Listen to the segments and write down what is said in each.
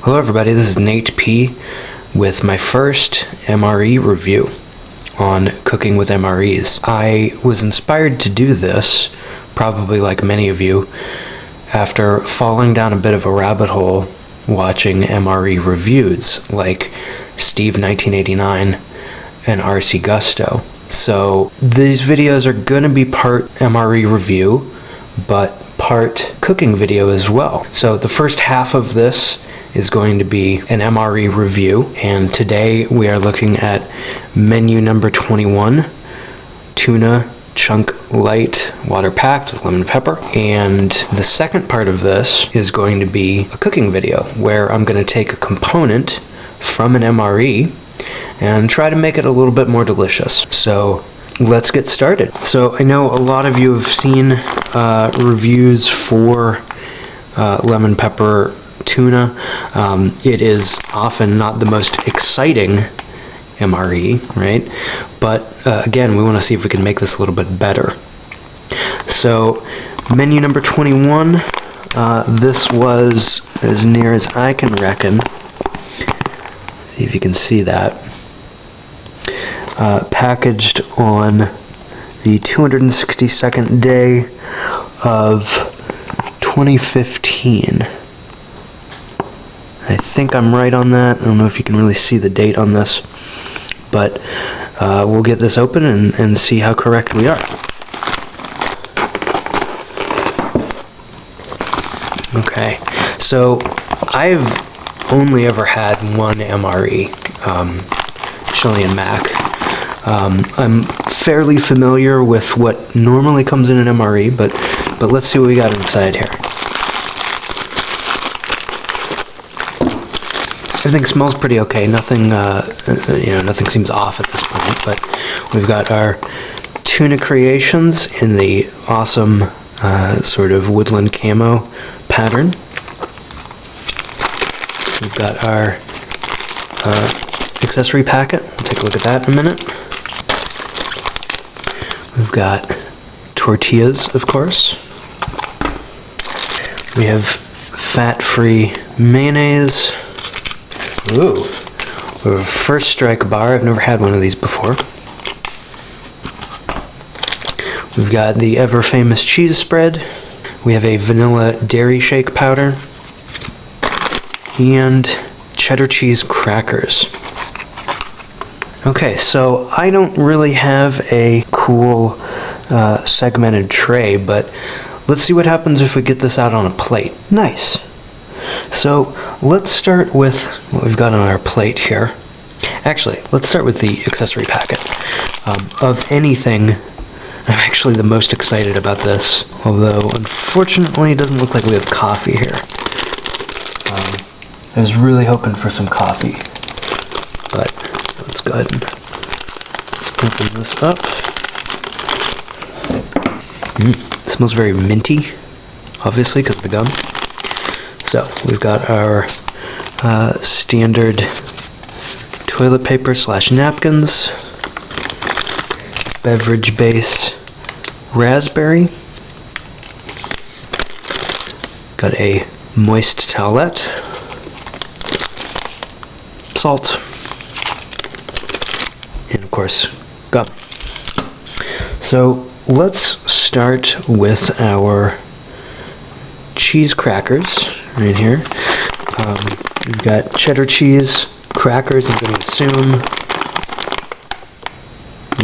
Hello everybody, this is Nate P. with my first MRE review on cooking with MREs. I was inspired to do this, probably like many of you, after falling down a bit of a rabbit hole watching MRE reviews like Steve 1989 and RC Gusto. So these videos are going to be part MRE review, but part cooking video as well. So the first half of this is going to be an MRE review, and today we are looking at menu number 21, tuna chunk light water packed with lemon pepper. And the second part of this is going to be a cooking video where I'm going to take a component from an MRE and try to make it a little bit more delicious. So let's get started. So I know a lot of you have seen reviews for lemon pepper tuna. It is often not the most exciting MRE, right? But again, we want to see if we can make this a little bit better. So menu number 21, this was, as near as I can reckon, see if you can see that, packaged on the 262nd day of 2015. I think I'm right on that. I don't know if you can really see the date on this, but we'll get this open and see how correct we are. Okay, so I've only ever had one MRE, Chilean Mac. I'm fairly familiar with what normally comes in an MRE, but let's see what we got inside here. Everything smells pretty okay. Nothing, nothing seems off at this point. But we've got our tuna creations in the awesome sort of woodland camo pattern. We've got our accessory packet. We'll take a look at that in a minute. We've got tortillas, of course. We have fat-free mayonnaise. Ooh, we have a First Strike bar. I've never had one of these before. We've got the ever-famous cheese spread. We have a vanilla dairy shake powder. And cheddar cheese crackers. Okay, so I don't really have a cool segmented tray, but let's see what happens if we get this out on a plate. Nice. So let's start with what we've got on our plate here. Actually, let's start with the accessory packet. Of anything, I'm actually the most excited about this, although unfortunately it doesn't look like we have coffee here. I was really hoping for some coffee, but let's go ahead and open this up. It smells very minty, obviously because of the gum. So we've got our standard toilet paper / napkins, beverage base raspberry, got a moist towelette, salt, and of course gum. So let's start with our cheese crackers right here. We've got cheddar cheese crackers, I'm going to assume.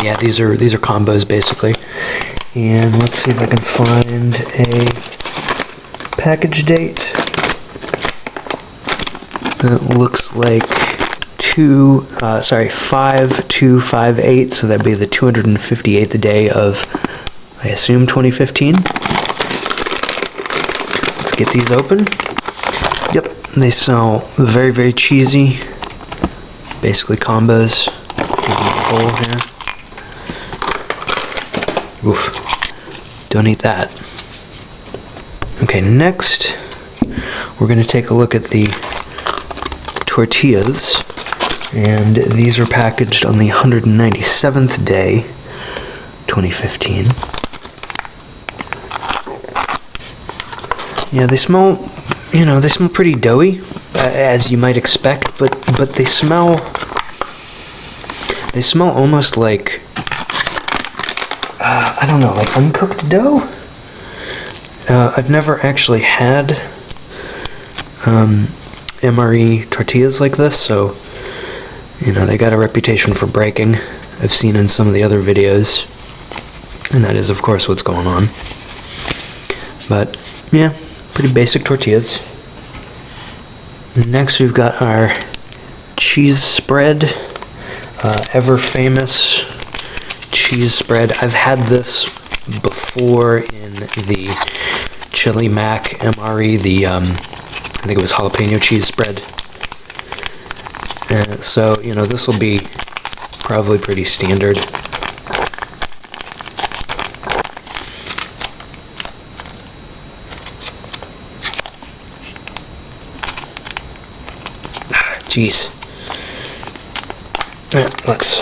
Yeah, these are combos basically. And let's see if I can find a package date. That looks like 5/2/58, so that'd be the 258th day of, I assume, 2015. Let's get these open. Yep, they smell very, very cheesy. Basically combos. Give them a bowl here. Oof. Don't eat that. Okay, next we're going to take a look at the tortillas, and these are packaged on the 197th day, 2015. Yeah, they smell you know, they smell pretty doughy, as you might expect, but they smell almost like, I don't know, like uncooked dough? I've never actually had MRE tortillas like this, so, you know, they got a reputation for breaking. I've seen in some of the other videos, and that is, of course, what's going on. But, yeah, pretty basic tortillas. Next, we've got our cheese spread, ever famous cheese spread. I've had this before in the chili mac MRE, the I think it was jalapeno cheese spread. So, you know, this will be probably pretty standard. Jeez. Let's,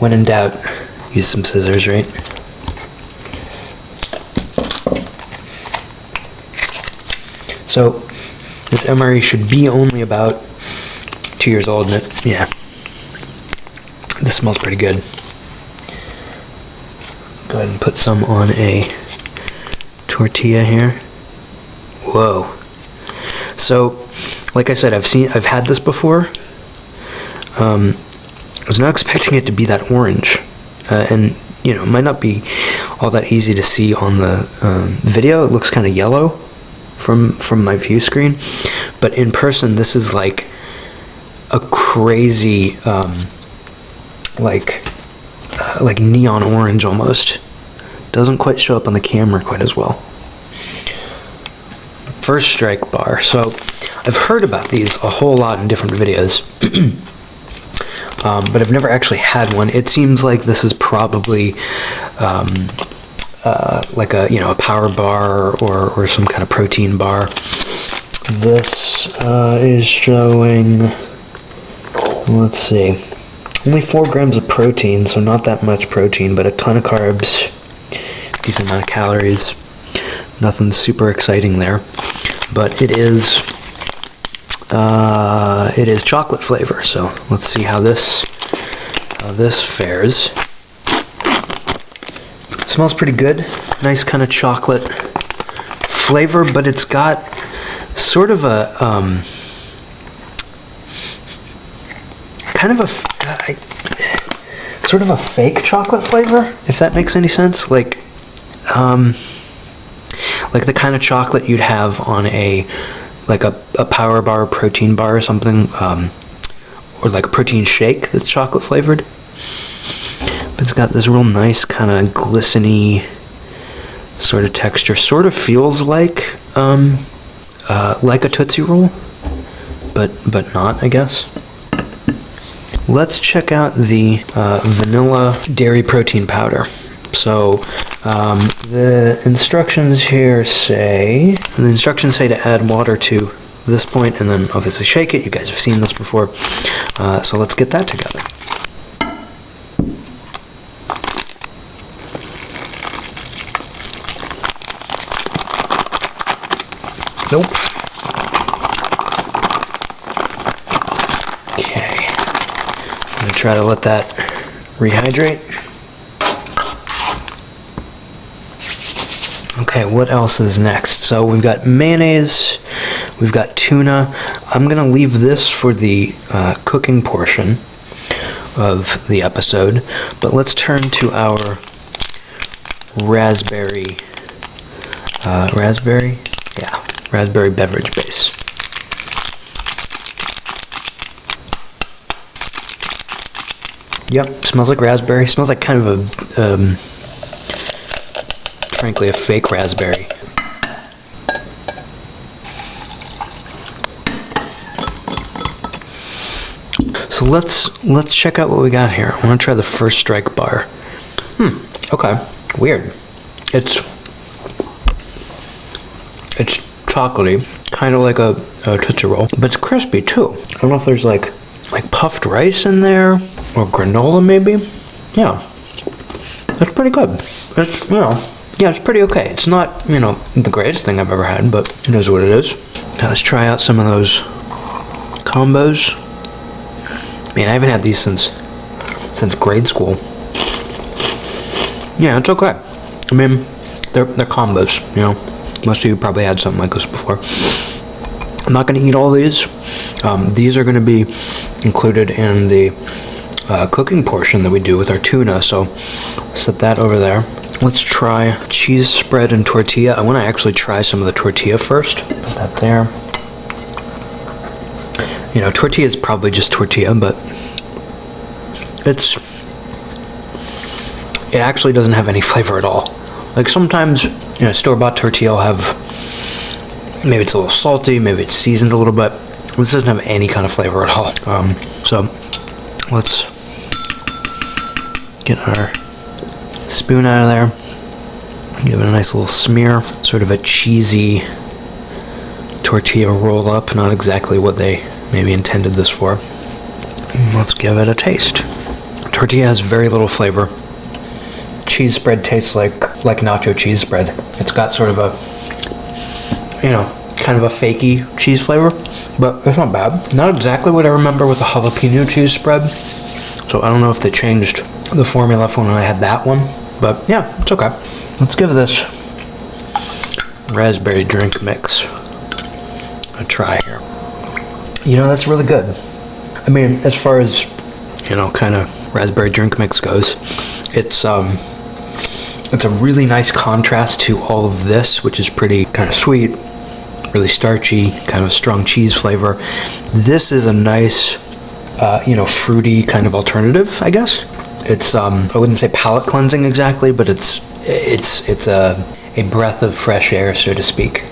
when in doubt, use some scissors, right? So, this MRE should be only about 2 years old, and yeah, this smells pretty good. Go ahead and put some on a tortilla here. Whoa. So, like I said, I've had this before. I was not expecting it to be that orange, and you know, it might not be all that easy to see on the video. It looks kind of yellow from my view screen, but in person, this is like a crazy, like neon orange almost. Doesn't quite show up on the camera quite as well. First strike bar. So I've heard about these a whole lot in different videos, but I've never actually had one. It seems like this is probably like a, you know, a power bar or some kind of protein bar. This is showing, let's see, only 4 grams of protein, so not that much protein, but a ton of carbs, decent amount of calories. Nothing super exciting there, but it is chocolate flavor. So let's see how this fares. It smells pretty good, nice kind of chocolate flavor, but it's got sort of a sort of a fake chocolate flavor, if that makes any sense. Like the kind of chocolate you'd have on a power bar, protein bar or something, or like a protein shake that's chocolate flavored. But it's got this real nice kind of glistening sort of texture. Sort of feels like a Tootsie Roll, but not, I guess. Let's check out the vanilla dairy protein powder. So the instructions here say, to add water to this point and then obviously shake it. You guys have seen this before, so let's get that together. Nope. Okay. I'm going to try to let that rehydrate. Okay, what else is next? So we've got mayonnaise, we've got tuna. I'm going to leave this for the cooking portion of the episode, but let's turn to our raspberry beverage base. Yep, smells like raspberry. Smells like kind of a frankly a fake raspberry. So let's check out what we got here. I want to try the first strike bar. Okay, weird. It's chocolatey, kind of like a Tootsie Roll, but it's crispy too. I don't know if there's like puffed rice in there or granola maybe. Yeah, that's pretty good. It's, you know, yeah, it's pretty okay. It's not, you know, the greatest thing I've ever had, but it is what it is. Now let's try out some of those combos. Man, I haven't had these since grade school. Yeah, it's okay. I mean, they're combos, you know. Most of you probably had something like this before. I'm not going to eat all these. These are going to be included in the cooking portion that we do with our tuna, so set that over there. Let's try cheese spread and tortilla. I want to actually try some of the tortilla first. Put that there. You know, tortilla is probably just tortilla, but it actually doesn't have any flavor at all. Like sometimes, you know, store-bought tortilla will have, maybe it's a little salty, maybe it's seasoned a little bit. This doesn't have any kind of flavor at all. So let's get our spoon out of there. Give it a nice little smear. Sort of a cheesy tortilla roll up. Not exactly what they maybe intended this for. Let's give it a taste. Tortilla has very little flavor. Cheese spread tastes like nacho cheese spread. It's got sort of a, you know, kind of a fakey cheese flavor, but it's not bad. Not exactly what I remember with the jalapeno cheese spread, so I don't know if they changed the formula from when I had that one, but yeah, it's okay. Let's give this raspberry drink mix a try here. You know, that's really good. I mean, as far as, you know, kind of raspberry drink mix goes, it's a really nice contrast to all of this, which is pretty kind of sweet, really starchy, kind of strong cheese flavor. This is a nice, you know, fruity kind of alternative, I guess. It's I wouldn't say palate cleansing exactly, but it's a breath of fresh air, so to speak,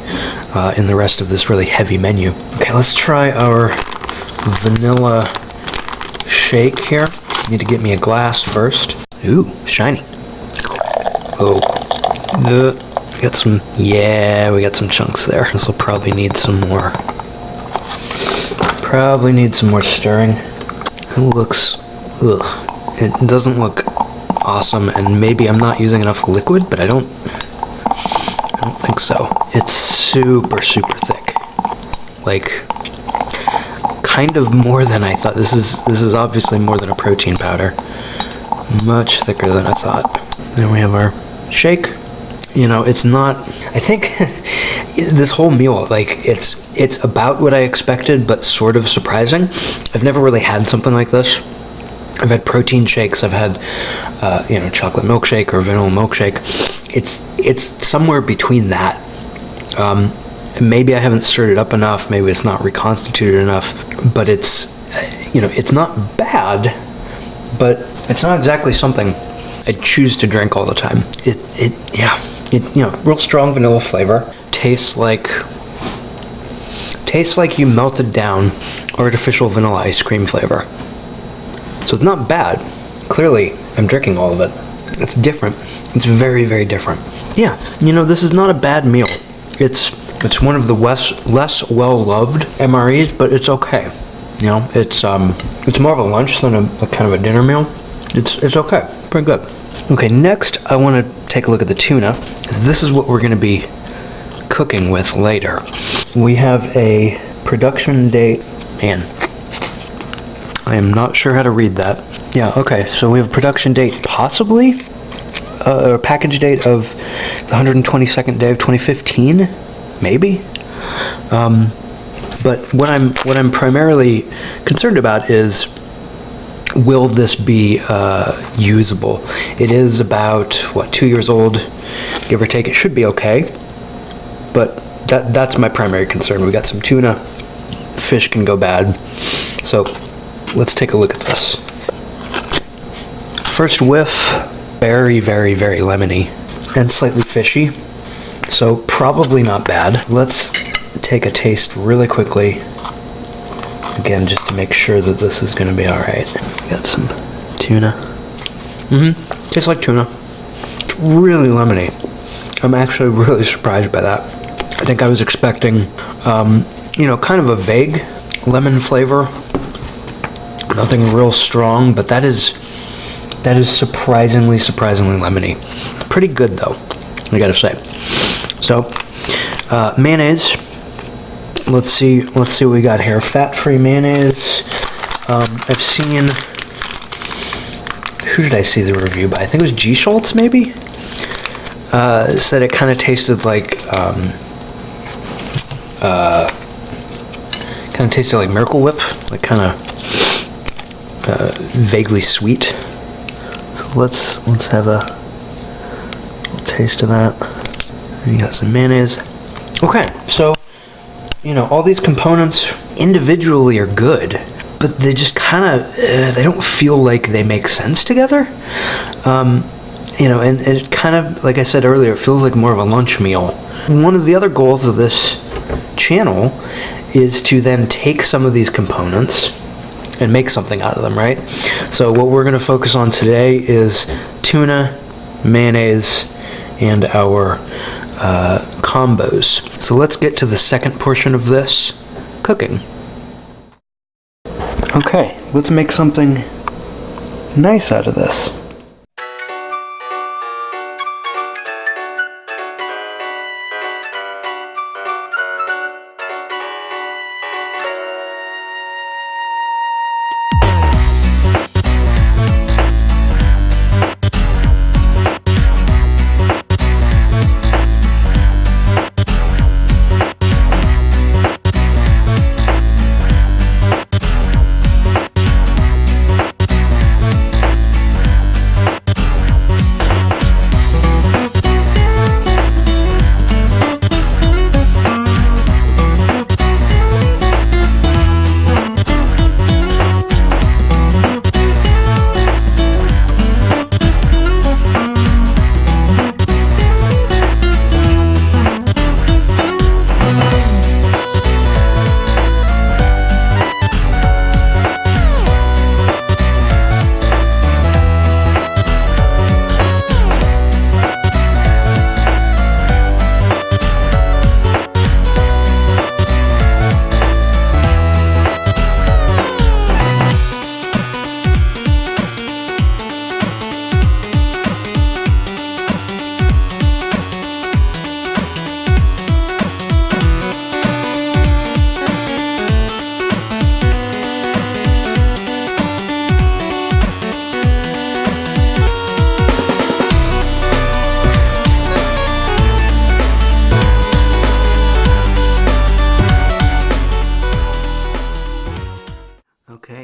in the rest of this really heavy menu. Okay, let's try our vanilla shake here. Need to get me a glass first. Ooh, shiny. Oh, we got some. Yeah, we got some chunks there. This will probably need some more. Probably need some more stirring. It looks. Ugh. It doesn't look awesome, and maybe I'm not using enough liquid, but I don't think so. It's super thick, like kind of more than I thought. This is obviously more than a protein powder. Much thicker than I thought. Then we have our shake. You know, it's not. I think this whole meal, like it's about what I expected, but sort of surprising. I've never really had something like this. I've had protein shakes. I've had, you know, chocolate milkshake or vanilla milkshake. It's somewhere between that. Maybe I haven't stirred it up enough. Maybe it's not reconstituted enough. But it's, you know, it's not bad. But it's not exactly something I choose to drink all the time. You know, real strong vanilla flavor. Tastes like you melted down artificial vanilla ice cream flavor. So it's not bad. Clearly, I'm drinking all of it. It's different. It's very different. Yeah, you know, this is not a bad meal. It's one of the less well-loved MREs, but it's okay. You know, it's more of a lunch than a kind of a dinner meal. It's okay. Pretty good. Okay, next I want to take a look at the tuna. This is what we're going to be cooking with later. We have a production date. Man, I am not sure how to read that. Yeah, okay, so we have a production date, possibly, a package date of the 122nd day of 2015, maybe. But what I'm primarily concerned about is, will this be usable? It is about, what, 2 years old, give or take. It should be okay, but that's my primary concern. We got some tuna. Fish can go bad, so let's take a look at this. First whiff, very lemony and slightly fishy, so probably not bad. Let's take a taste really quickly, again, just to make sure that this is going to be alright. Got some tuna. Tastes like tuna. It's really lemony. I'm actually really surprised by that. I think I was expecting, you know, kind of a vague lemon flavor. Nothing real strong, but that is surprisingly lemony. Pretty good though. I gotta say. So, mayonnaise. Let's see what we got here. Fat-free mayonnaise. I've seen. Who did I see the review by? I think it was G. Schultz, maybe. Said it kind of tasted like Miracle Whip, like kind of vaguely sweet. So let's have a little taste of that. You got some mayonnaise. Okay, so all these components individually are good, but they just kind of they don't feel like they make sense together. And it kind of, like I said earlier, it feels like more of a lunch meal. One of the other goals of this channel is to then take some of these components and make something out of them, right? So what we're going to focus on today is tuna, mayonnaise, and our combos. So let's get to the second portion of this, cooking. Okay, let's make something nice out of this.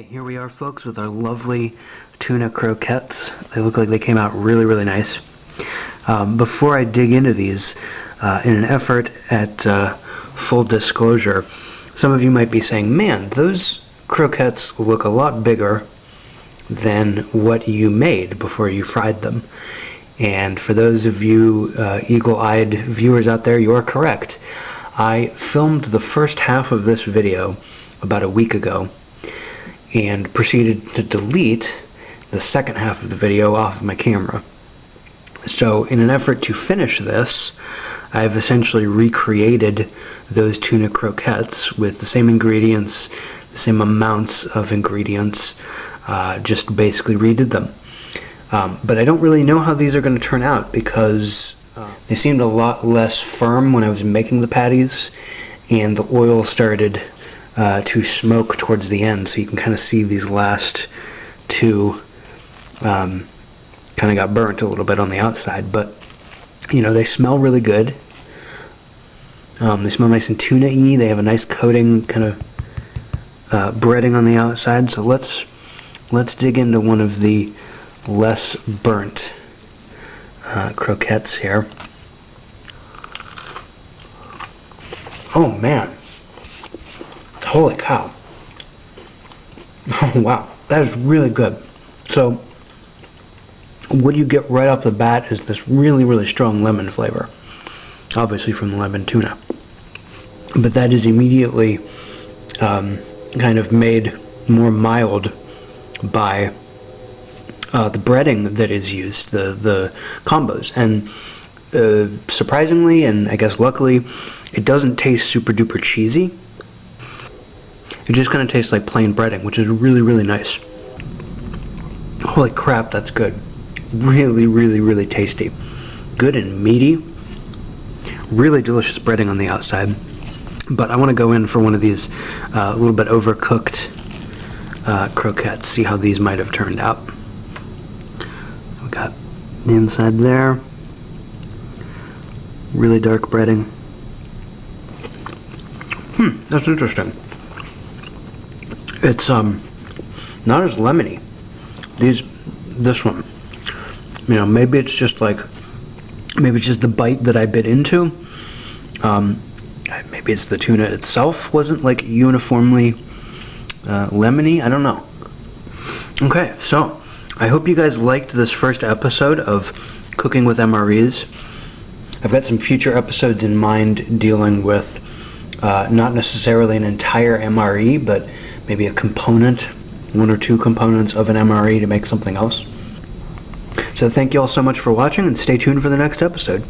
Here we are, folks, with our lovely tuna croquettes. They look like they came out really, really nice. Before I dig into these, in an effort at full disclosure, some of you might be saying, man, those croquettes look a lot bigger than what you made before you fried them. And for those of you eagle-eyed viewers out there, you are correct. I filmed the first half of this video about a week ago and proceeded to delete the second half of the video off of my camera. So in an effort to finish this, I've essentially recreated those tuna croquettes with the same ingredients, the same amounts of ingredients, just basically redid them. But I don't really know how these are going to turn out because they seemed a lot less firm when I was making the patties, and the oil started to smoke towards the end, so you can kind of see these last two kind of got burnt a little bit on the outside, but they smell really good. They smell nice and tuna-y. They have a nice coating, kind of breading on the outside. So let's dig into one of the less burnt croquettes here. Oh man. Holy cow. Oh wow, that is really good. So what you get right off the bat is this really, really strong lemon flavor, obviously from the lemon tuna. But that is immediately kind of made more mild by the breading that is used, the combos. And surprisingly, and I guess luckily, it doesn't taste super duper cheesy. It just kind of tastes like plain breading, which is really, really nice. Holy crap, that's good. Really, really, really tasty. Good and meaty. Really delicious breading on the outside. But I want to go in for one of these a little bit overcooked croquettes, see how these might have turned out. We got the inside there. Really dark breading. That's interesting. It's not as lemony. This one. You know, maybe it's just the bite that I bit into. Maybe it's the tuna itself wasn't like uniformly lemony. I don't know. Okay, so I hope you guys liked this first episode of Cooking with MREs. I've got some future episodes in mind dealing with not necessarily an entire MRE, but maybe a component, one or two components of an MRE to make something else. So thank you all so much for watching, and stay tuned for the next episode.